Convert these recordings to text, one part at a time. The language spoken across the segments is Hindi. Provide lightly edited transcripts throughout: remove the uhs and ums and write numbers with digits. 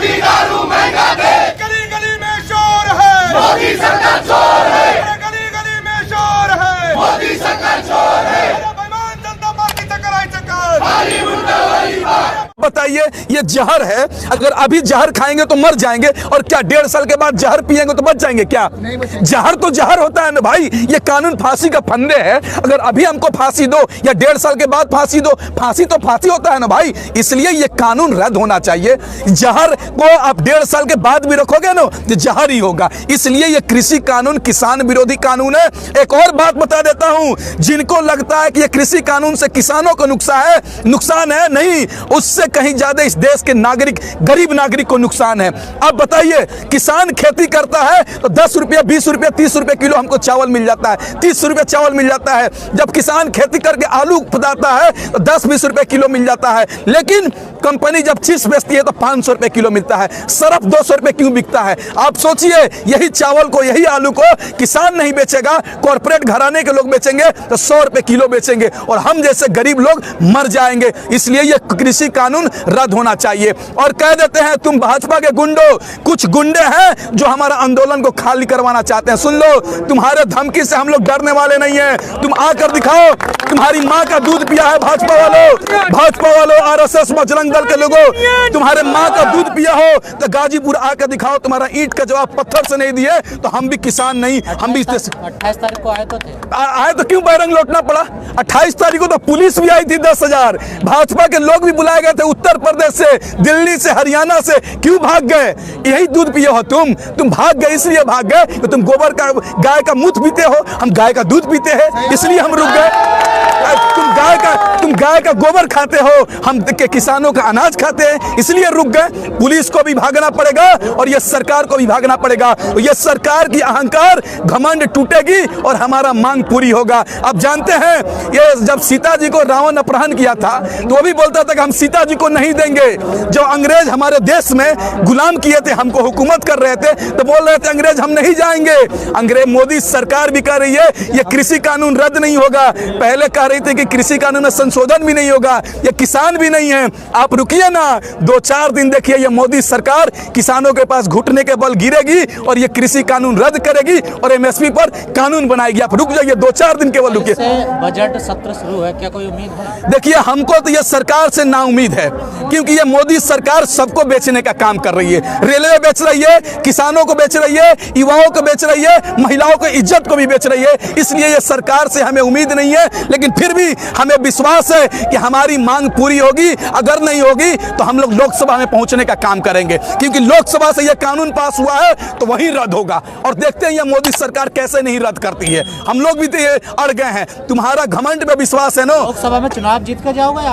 मोदी दारू महंगा दे, गली गली में शोर है, मोदी सरकार चोर है, गली गली में शोर है, मोदी सरकार चोर है, बेईमान जनता पार्टी टकराई चक्कर। हरी मुंडा वाली बात। बताइए, ये जहर है। अगर अभी जहर खाएंगे तो मर जाएंगे, और क्या 1.5 साल के बाद जहर पिएंगे तो बच जाएंगे क्या? जहर तो जहर होता है ना भाई। ये कानून फांसी का फंदे है। अगर अभी हमको फांसी दो या 1.5 साल के बाद फांसी दो, फांसी तो फांसी होता है ना भाई। इसलिए ये कानून रद्द होना चाहिए। जहर को आप 1.5 साल के बाद भी रखोगे ना तो जहर ही होगा। इसलिए ये कृषि कानून किसान विरोधी कानून है। एक और बात बता देता हूं, जिनको लगता है कि ये कृषि कानून से किसानों को नुकसान है, नहीं, उससे कहीं ज्यादा इस देश के नागरिक, गरीब नागरिक को नुकसान है। अब बताइए, किसान खेती करता है तो 10 रुपया, 20 रुपया, 30 रुपये किलो हमको चावल मिल जाता है, 30 रुपये चावल मिल जाता है। जब किसान खेती करके आलू पदाता है तो 10-20 रुपये किलो मिल जाता है। लेकिन कंपनी जब चिप्स बेचती है तो 500 रुपये किलो मिलता है। सरफ 200 रुपये क्यों बिकता है? आप सोचिए, यही चावल को, यही आलू को किसान नहीं बेचेगा, कॉर्पोरेट घराने के लोग बेचेंगे तो 100 रुपये किलो बेचेंगे, और हम जैसे गरीब लोग मर जाएंगे। इसलिए यह कृषि कानून रद्द होना चाहिए। और कह देते हैं, तुम भाजपा के गुंडों, कुछ गुंडे हैं जो हमारा आंदोलन को खाली करवाना चाहते हैं। सुन लो, तुम्हारे धमकी से हम लोग डरने वाले नहीं है। तुम आकर दिखाओ, तुम्हारी माँ का दूध पिया है भाजपा वालों, आरएसएस बजरंग दल के लोगों, तुम्हारे माँ का दूध पिया हो तो गाजीपुर आकर दिखाओ। तुम्हारा ईंट का जवाब पत्थर से नहीं दिए तो हम भी किसान नहीं, हम भी 28 तारीख को आए तो क्यों बैरंग लौटना पड़ा? 28 तारीख को तो पुलिस भी आई थी 10,000, भाजपा के लोग भी बुलाए गए थे, उत्तर प्रदेश से, दिल्ली से, हरियाणा से। क्यों भाग गए? यही दूध पिए हो तुम भाग गए। इसलिए भाग गए कि तुम गोबर का, गाय का मूत्र पीते हो, हम गाय का दूध पीते हैं, इसलिए हम रुक गए। तुम गाय का गोबर खाते हो, हम के किसानों का अनाज खाते हैं, इसलिए रुक गए। पुलिस को भी भागना पड़ेगा और ये सरकार को भी भागना पड़ेगा। ये सरकार की अहंकार, घमंड टूटेगी और हमारा मांग पूरी होगा। अब जानते हैं, ये जब सीता जी को रावण अपहरण किया था तो वो भी बोलता था कि हम सीता जी को नहीं देंगे। जो अंग्रेज हमारे देश में गुलाम किए थे, हमको हुकूमत कर रहे थे, तो बोल रहे थे अंग्रेज हम नहीं जाएंगे। अंग्रेज, मोदी सरकार भी कह रही है ये कृषि कानून रद्द नहीं होगा। पहले कह रही थी कि कृषि कानून में संशोधन भी नहीं होगा, ये किसान भी नहीं है। आप रुकिए ना, 2-4 दिन देखिए, ये मोदी सरकार किसानों के पास घुटने के बल गिरेगी और ये कृषि कानून रद्द करेगी और एमएसपी पर कानून बनाएगी। आप रुक जाइए, 2-4 दिन केवल रुकिए। बजट सत्र शुरू है, क्या कोई उम्मीद है? देखिए, हमको तो ये सरकार से ना उम्मीद है, क्योंकि ये मोदी सरकार सबको बेचने का काम कर रही है। रेलवे बेच रही है, किसानों को बेच रही है, युवाओं को बेच रही है, महिलाओं को इज्जत को भी बेच रही है। इसलिए ये सरकार से हमें उम्मीद नहीं है, लेकिन फिर भी हमें विश्वास है कि हमारी मांग पूरी होगी। अगर नहीं होगी तो हम लोग लोकसभा में पहुंचने का काम करेंगे, क्योंकि लोकसभा से यह कानून पास हुआ है तो वही रद्द होगा। और देखते हैं ये मोदी सरकार कैसे नहीं रद्द करती है। हम लोग भी तो अड़ गए हैं। तुम्हारा घमंड पे विश्वास है ना? लोकसभा में चुनाव जीत कर जाओगे,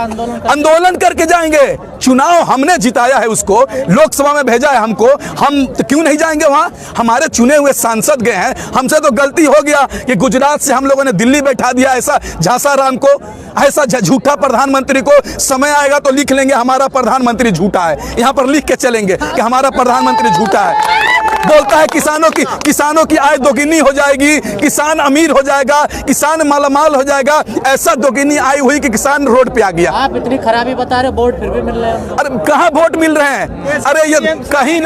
आंदोलन करके जाएंगे। चुनाव हमने जिताया है, उसको लोकसभा में भेजा है हमको, हम तो क्यों नहीं जाएंगे वहां? हमारे चुने हुए सांसद गए हैं। हमसे तो गलती हो गया कि गुजरात से हम लोगों ने दिल्ली बैठा दिया ऐसा झांसा राम को, ऐसा झूठा प्रधानमंत्री को। समय आएगा तो लिख लेंगे हमारा प्रधानमंत्री झूठा है, यहाँ पर लिख के चलेंगे कि हमारा प्रधानमंत्री झूठा है। बोलता है किसानों की आय दोगुनी हो जाएगी, किसान अमीर हो जाएगा, किसान मालामाल हो जाएगा। ऐसा दोगुनी आय हुई कि किसान रोड पे आ गया। आप इतनी खराबी बता रहे, वोट फिर भी मिल रहे हैं। अरे कहाँ वोट मिल रहे हैं? अरे ये कहीं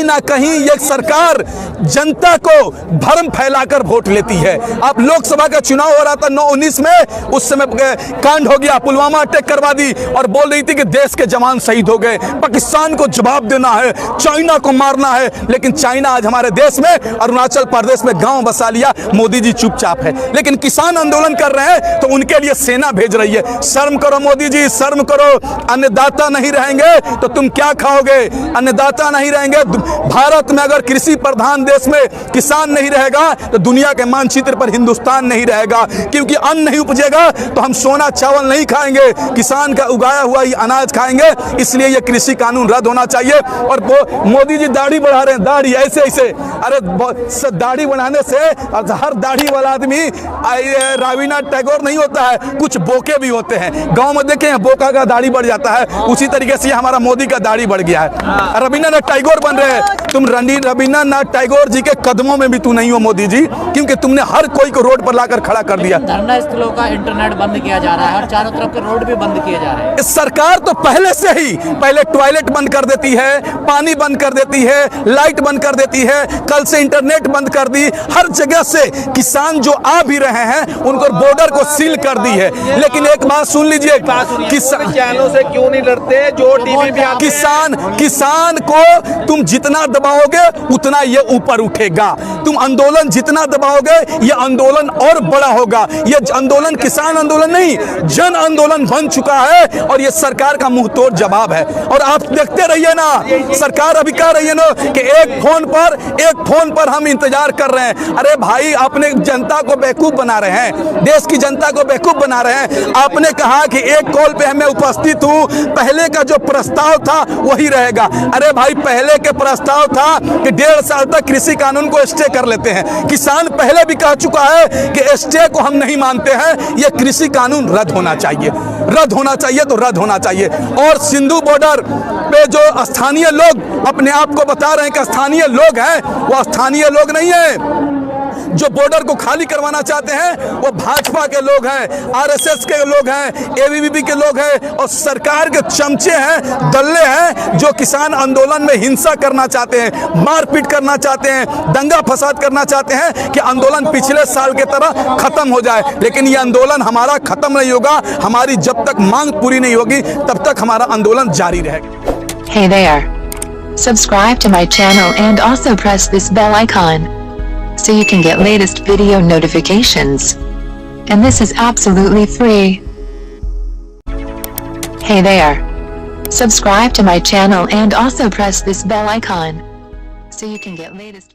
ना कहीं ये सरकार जनता को भ्रम फैलाकर वोट लेती है। आप लोकसभा का चुनाव हो रहा था 9-19 में, उस समय कांड हो गया, पुलवामा अटैक करवा दी और बोल रही थी कि देश के जवान शहीद हो गए, पाकिस्तान को जवाब देना है, चाइना को मारना है। लेकिन चाइना आज हमारे देश में, अरुणाचल प्रदेश में गांव बसा लिया, मोदी जी चुपचाप है। लेकिन किसान आंदोलन कर रहे हैं तो उनके लिए सेना भेज रही है। शर्म करो मोदी जी, शर्म करो। अन्नदाता नहीं रहेंगे तो तुम क्या खाओगे? अन्नदाता नहीं रहेंगे। भारत में अगर कृषि प्रधान देश में किसान नहीं रहेगा तो दुनिया के मानचित्र पर हिंदुस्तान नहीं रहेगा, क्योंकि अन्न नहीं उपजेगा तो हम सोना चावल नहीं खाएंगे, किसान का उगाया हुआ ही अनाज खाएंगे। इसलिए यह कृषि कानून रद्द होना चाहिए। और मोदी जी दाढ़ी बढ़ा रहे हैं दाढ़ी ऐसे ऐसे। अरे दाढ़ी बढ़ाने से हर दाढ़ी वाला आदमी रविन्द्रनाथ टैगोर नहीं होता है, कुछ बोके भी होते हैं। गांव में देखें बोका का दाढ़ी बढ़ जाता है, उसी तरीके से हमारा मोदी का दाढ़ी बढ़ गया है। रविन्द्रनाथ टैगोर बन रहे हैं तुम। रविन्द्रनाथ टैगोर जी के कदमों में भी तू नहीं हो मोदी जी, क्योंकि तुमने हर कोई को रोड पर लाकर खड़ा कर दिया। धरना स्थलों का इंटरनेट बंद किया जा रहा है और चारों तरफ के रोड भी बंद किए जा रहे हैं। सरकार तो पहले से ही टॉयलेट बंद कर देती है, पानी बंद कर देती है, लाइट बंद कर देती है, कल से इंटरनेट बंद कर दी। हर जगह से किसान जो आ भी रहे हैं उनको बॉर्डर को सील कर दी है। लेकिन एक बात सुन लीजिए, किसानों से क्यों नहीं लड़ते जो टीवी पे आते हैं? किसान को तुम जितना दबाओगे उतना ये ऊपर उठेगा। तुम आंदोलन जितना दबाओगे ये आंदोलन और बड़ा होगा। ये आंदोलन किसान आंदोलन नहीं, जन आंदोलन बन चुका है और ये सरकार का मुंह तोड़ जवाब है। और आप देखते रहिए ना, सरकार अभी कह रही है ना कि एक फोन पर हम इंतजार कर रहे हैं। अरे भाई, अपने जनता को बेवकूफ बना रहे हैं, देश की जनता को बेवकूफ बना रहे हैं। आपने कहा कि एक कॉल पे मैं उपस्थित हूं, पहले का जो प्रस्ताव था वही रहेगा। अरे भाई, पहले के प्रस्ताव था कि 1.5 साल तक कृषि कानून को स्टे कर लेते हैं। किसान पहले भी कह चुका है कि स्टे को हम नहीं मानते हैं, यह कृषि कानून रद्द होना चाहिए, रद्द होना चाहिए तो रद्द होना चाहिए। और सिंधु बॉर्डर पे जो स्थानीय लोग अपने आप को बता रहे हैं कि स्थानीय लोग हैं, वो स्थानीय लोग नहीं है। जो बॉर्डर को खाली करवाना चाहते हैं वो भाजपा के लोग हैं, आरएसएस के लोग हैं, एबीवीपी के लोग हैं और सरकार के चमचे हैं, दल्ले हैं जो किसान आंदोलन में हिंसा करना चाहते हैं, मारपीट करना चाहते हैं, दंगा फसाद करना चाहते हैं कि आंदोलन पिछले साल के तरह खत्म हो जाए। लेकिन ये आंदोलन हमारा खत्म नहीं होगा। हमारी जब तक मांग पूरी नहीं होगी तब तक हमारा आंदोलन जारी रहेगा। Hey there. Subscribe to my channel and also press this bell icon so you can get latest video notifications. And this is absolutely free. Hey there. Subscribe to my channel and also press this bell icon so you can get latest